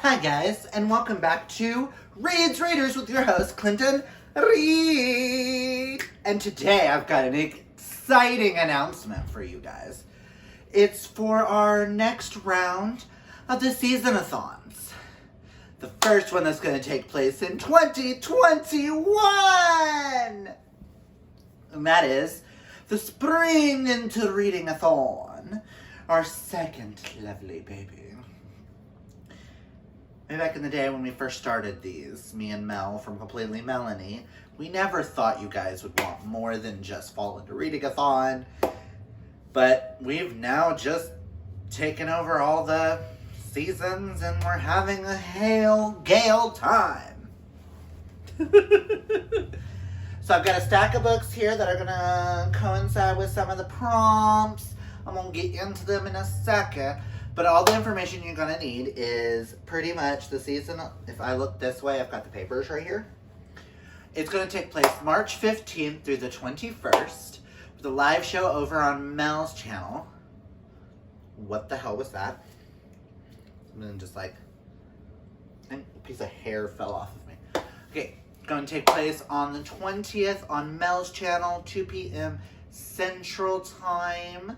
Hi guys, and welcome back to Reads Readers with your host, Clinton Reed. And today I've got an exciting announcement for you guys. It's for our next round of the Season-A-Thons. The first one that's going to take place in 2021! And that is the Spring into Reading-A-Thon, our second lovely baby. Way back in the day when we first started these, me and Mel from Completely Melanie, we never thought you guys would want more than just fall into Reading-A-Thon. But we've now just taken over all the seasons and we're having a gale time. So I've got a stack of books here that are going to coincide with some of the prompts. I'm going to get into them in a second. But all the information you're going to need is pretty much the season. If I look this way, I've got the papers right here. It's going to take place March 15th through the 21st with a live show over on Mel's channel. What the hell was that? And then just like, a piece of hair fell off of me. Okay, going to take place on the 20th on Mel's channel, 2 p.m. Central Time.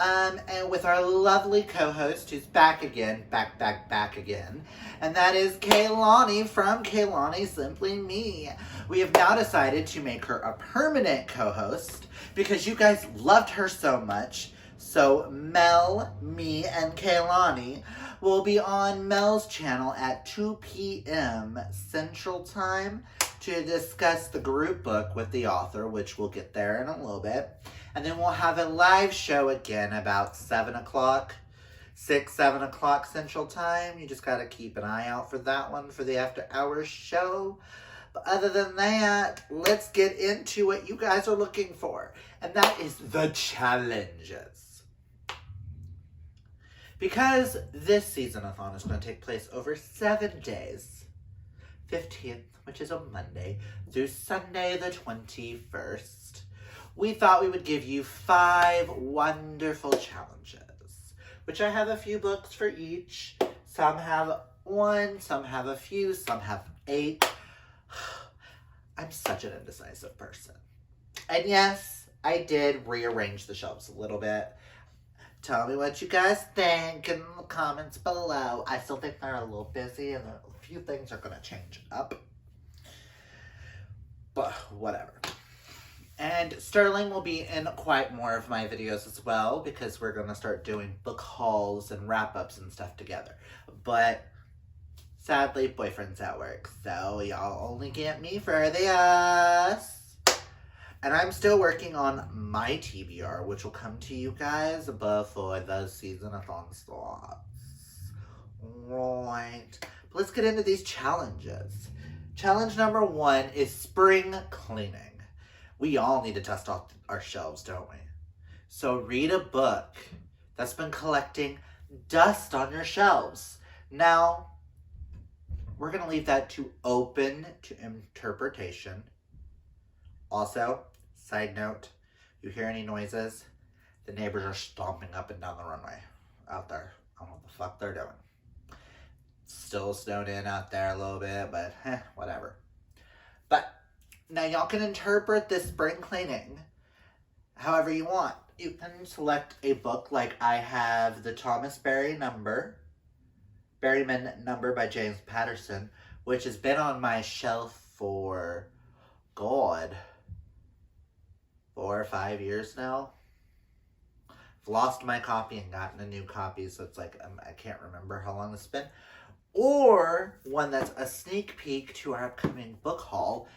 And with our lovely co-host, who's back again, back again. And that is Kaylani from Kaylani Simply Me. We have now decided to make her a permanent co-host because you guys loved her so much. So Mel, me, and Kaylani will be on Mel's channel at 2 p.m. Central Time to discuss the group book with the author, which we'll get there in a little bit. And then we'll have a live show again about 7 o'clock Central Time. You just got to keep an eye out for that one for the after hours show. But other than that, let's get into what you guys are looking for. And that is the challenges. Because this Season-A-Thon is going to take place over 7 days. 15th, which is a Monday, through Sunday the 21st. We thought we would give you 5 wonderful challenges, which I have a few books for each. Some have 1, some have a few, some have 8. I'm such an indecisive person. And yes, I did rearrange the shelves a little bit. Tell me what you guys think in the comments below. I still think they're a little busy and a few things are going to change up. But whatever. And Sterling will be in quite more of my videos as well because we're going to start doing book hauls and wrap-ups and stuff together. But sadly, boyfriend's at work, so y'all only get me for the us. And I'm still working on my TBR, which will come to you guys before the Season-A-Thon starts. Right. But let's get into these challenges. Challenge number 1 is spring cleaning. We all need to dust off our shelves, don't we? So read a book that's been collecting dust on your shelves. Now, we're going to leave that open to interpretation. Also, side note, you hear any noises? The neighbors are stomping up and down the runway out there. I don't know what the fuck they're doing. Still snowed in out there a little bit, but whatever. But now y'all can interpret this spring cleaning however you want. You can select a book like I have the Thomas Berryman number by James Patterson, which has been on my shelf for, God, 4 or 5 years now. I've lost my copy and gotten a new copy, so it's like, I can't remember how long it's been. Or one that's a sneak peek to our upcoming book haul.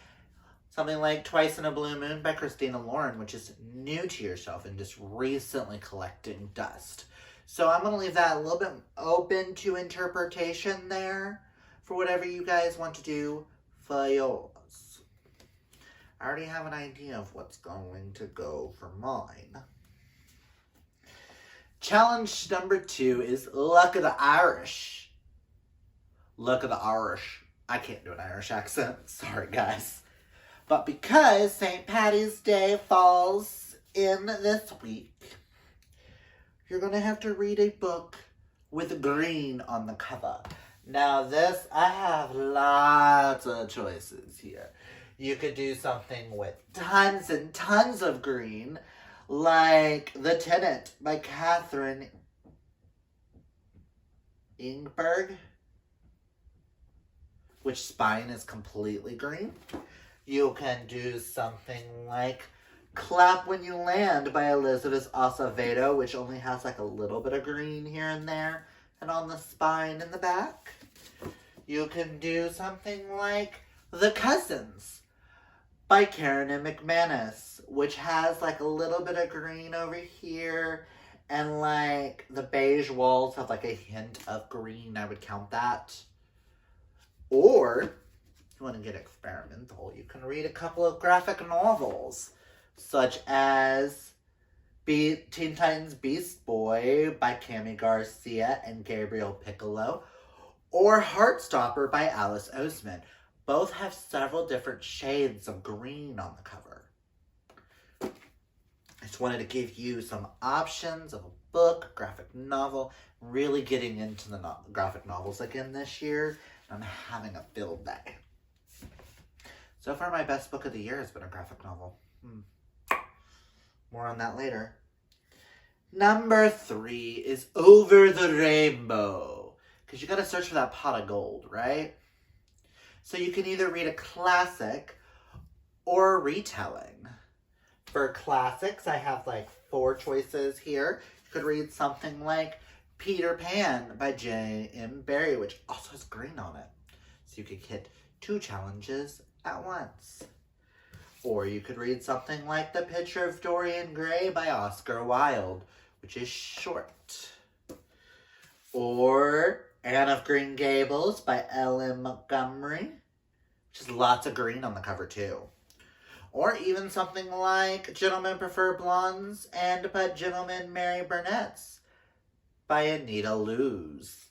Something like Twice in a Blue Moon by Christina Lauren, which is new to your shelf and just recently collecting dust. So I'm going to leave that a little bit open to interpretation there for whatever you guys want to do for yours. I already have an idea of what's going to go for mine. Challenge number 2 is Luck of the Irish. Luck of the Irish. I can't do an Irish accent. Sorry, guys. But because St. Paddy's Day falls in this week, you're going to have to read a book with green on the cover. Now this, I have lots of choices here. You could do something with tons and tons of green, like The Tenant by Catherine Ingberg, which spine is completely green. You can do something like Clap When You Land by Elizabeth Acevedo, which only has like a little bit of green here and there, and on the spine in the back. You can do something like The Cousins by Karen and McManus, which has like a little bit of green over here, and like the beige walls have like a hint of green. I would count that. Or, if you want to get experimental, you can read a couple of graphic novels, such as Teen Titans Beast Boy by Cami Garcia and Gabriel Piccolo, or Heartstopper by Alice Oseman. Both have several different shades of green on the cover. I just wanted to give you some options of a book, graphic novel, really getting into the graphic novels again this year. I'm having a field day. So far, my best book of the year has been a graphic novel. More on that later. Number 3 is Over the Rainbow. Because you got to search for that pot of gold, right? So you can either read a classic or a retelling. For classics, I have like 4 choices here. You could read something like Peter Pan by J.M. Barrie, which also has green on it. So you could hit 2 challenges at once. Or you could read something like The Picture of Dorian Gray by Oscar Wilde, which is short. Or Anne of Green Gables by Ellen Montgomery, which has lots of green on the cover too. Or even something like Gentlemen Prefer Blondes and But Gentlemen Marry Brunettes by Anita Loos.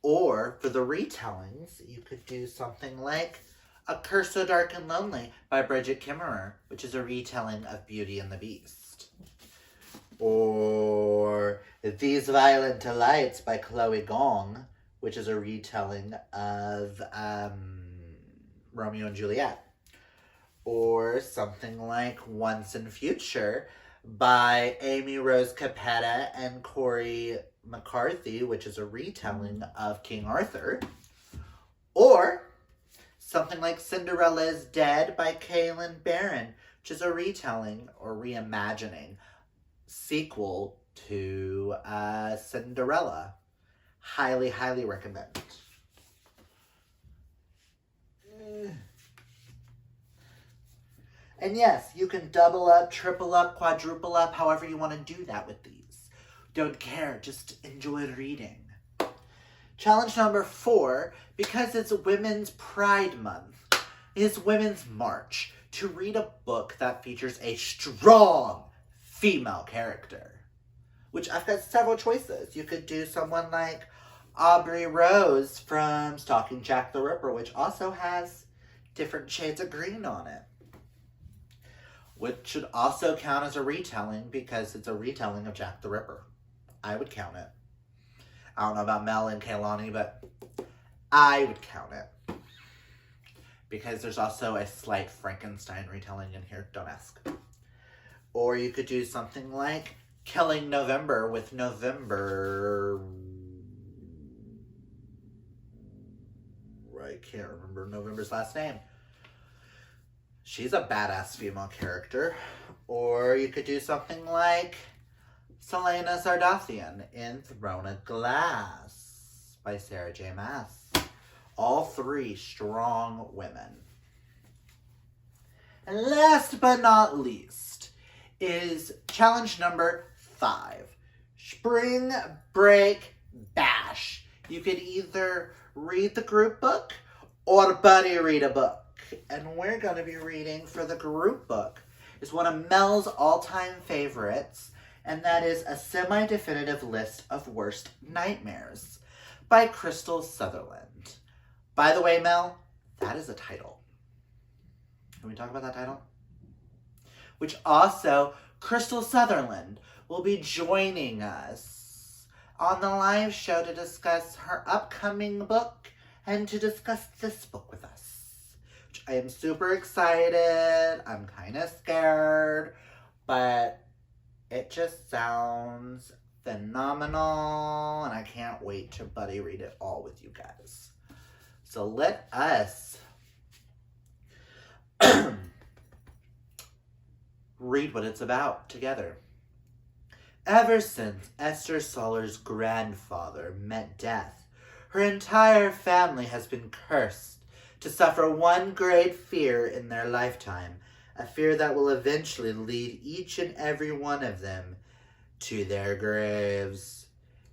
Or for the retellings, you could do something like A Curse So Dark and Lonely by Bridget Kimmerer, which is a retelling of Beauty and the Beast. Or These Violent Delights by Chloe Gong, which is a retelling of Romeo and Juliet. Or something like Once and Future by Amy Rose Capetta and Corey McCarthy, which is a retelling of King Arthur. Or something like Cinderella is Dead by Kaylin Barron, which is a retelling or reimagining sequel to Cinderella. Highly, highly recommend. And yes, you can double up, triple up, quadruple up, however you want to do that with these. Don't care, just enjoy reading. Challenge number 4, because it's Women's Pride Month, is Women's March, to read a book that features a strong female character. Which I've got several choices. You could do someone like Aubrey Rose from Stalking Jack the Ripper, which also has different shades of green on it. Which should also count as a retelling because it's a retelling of Jack the Ripper. I would count it. I don't know about Mel and Kaylani, but I would count it. Because there's also a slight Frankenstein retelling in here. Don't ask. Or you could do something like Killing November with November. I can't remember November's last name. She's a badass female character. Or you could do something like Selena Sardathian in Throne of Glass by Sarah J. Maas. All 3 strong women. And last but not least is challenge number 5. Spring Break Bash. You could either read the group book or buddy read a book. And we're going to be reading for the group book. It's one of Mel's all-time favorites, and that is A Semi-Definitive List of Worst Nightmares by Krystal Sutherland. By the way, Mel, that is a title. Can we talk about that title? Which also, Krystal Sutherland will be joining us on the live show to discuss her upcoming book and to discuss this book with us. Which I am super excited. I'm kind of scared, but it just sounds phenomenal, and I can't wait to buddy read it all with you guys. So let us read what it's about together. Ever since Esther Soller's grandfather met death, her entire family has been cursed to suffer one great fear in their lifetime, a fear that will eventually lead each and every one of them to their graves.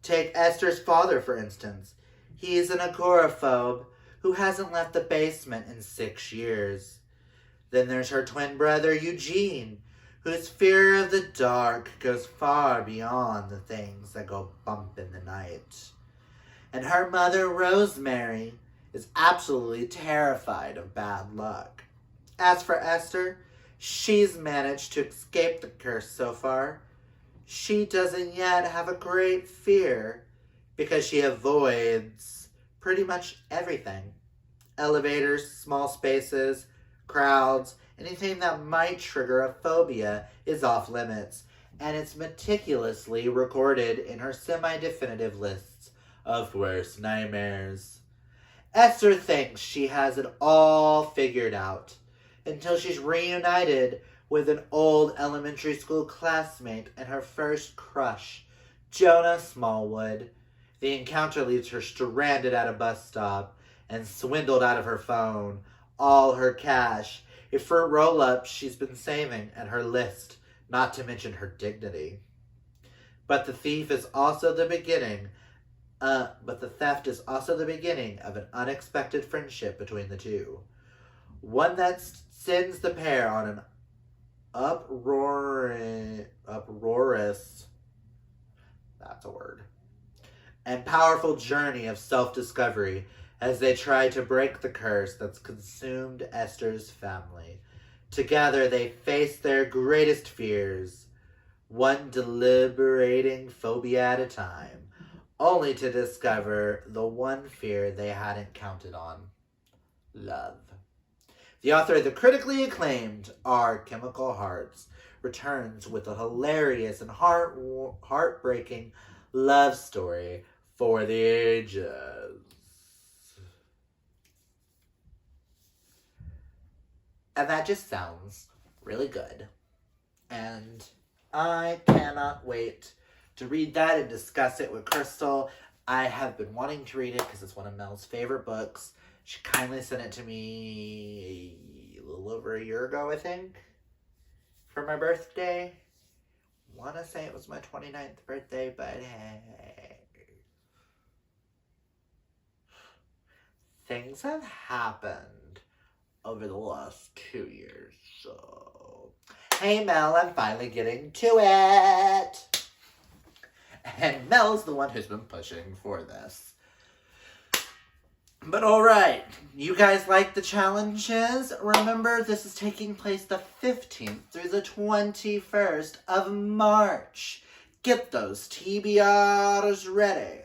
Take Esther's father, for instance. He is an agoraphobe who hasn't left the basement in 6 years. Then there's her twin brother, Eugene, whose fear of the dark goes far beyond the things that go bump in the night. And her mother, Rosemary, is absolutely terrified of bad luck. As for Esther, she's managed to escape the curse so far. She doesn't yet have a great fear because she avoids pretty much everything. Elevators, small spaces, crowds, anything that might trigger a phobia is off limits, and it's meticulously recorded in her semi-definitive lists of worst nightmares. Esther thinks she has it all figured out until she's reunited with an old elementary school classmate and her first crush, Jonah Smallwood. The encounter leaves her stranded at a bus stop and swindled out of her phone, all her cash, a fruit roll-up she's been saving, and her list, not to mention her dignity. But the theft is also the beginning of an unexpected friendship between the two. One that sends the pair on an uproarious, that's a word, and powerful journey of self-discovery as they try to break the curse that's consumed Esther's family. Together they face their greatest fears, one deliberating phobia at a time, only to discover the one fear they hadn't counted on: love. The author of the critically acclaimed Our Chemical Hearts returns with a hilarious and heartbreaking love story for the ages. And that just sounds really good. And I cannot wait to read that and discuss it with Krystal. I have been wanting to read it because it's one of Mel's favorite books. She kindly sent it to me a little over a year ago, I think, for my birthday. I want to say it was my 29th birthday, but hey. Things have happened over the last 2 years, so... Hey, Mel, I'm finally getting to it! And Mel's the one who's been pushing for this. But alright, you guys like the challenges? Remember, this is taking place the 15th through the 21st of March. Get those TBRs ready.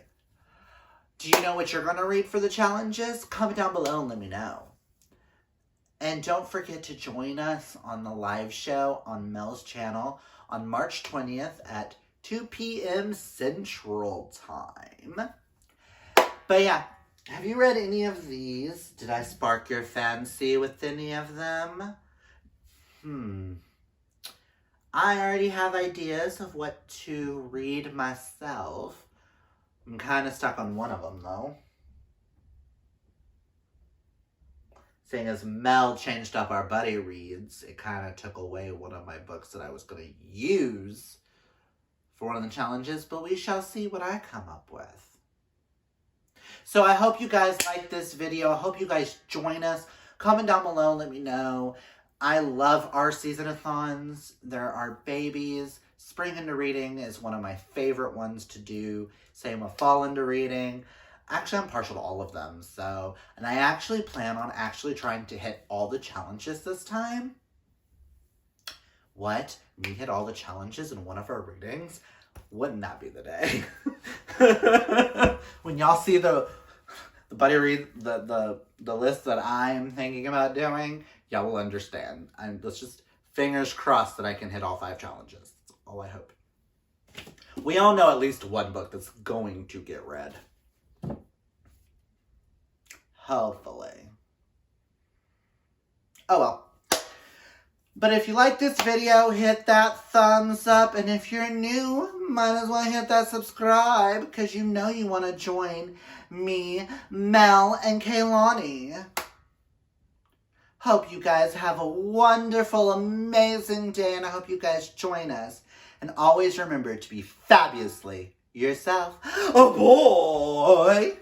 Do you know what you're going to read for the challenges? Comment down below and let me know. And don't forget to join us on the live show on Mel's channel on March 20th at 2 p.m. Central Time. But yeah, have you read any of these? Did I spark your fancy with any of them? I already have ideas of what to read myself. I'm kind of stuck on one of them, though. Seeing as Mel changed up our buddy reads, it kind of took away one of my books that I was going to use for one of the challenges, but we shall see what I come up with. So I hope you guys like this video. I hope you guys join us. Comment down below and let me know. I love our season-a-thons. They're our babies. Spring into reading is one of my favorite ones to do. Same with fall into reading. Actually, I'm partial to all of them. And I actually plan on trying to hit all the challenges this time. what? Me hit all the challenges in one of our readings? Wouldn't that be the day? When y'all see the buddy read the list that I'm thinking about doing, y'all will understand. Let's just fingers crossed that I can hit all 5 challenges. That's all I hope. We all know at least one book that's going to get read. Hopefully. Oh well. But if you like this video, hit that thumbs up. And if you're new, might as well hit that subscribe, because you know you want to join me, Mel, and Kaylani. Hope you guys have a wonderful, amazing day, and I hope you guys join us. And always remember to be fabulously yourself. Oh boy!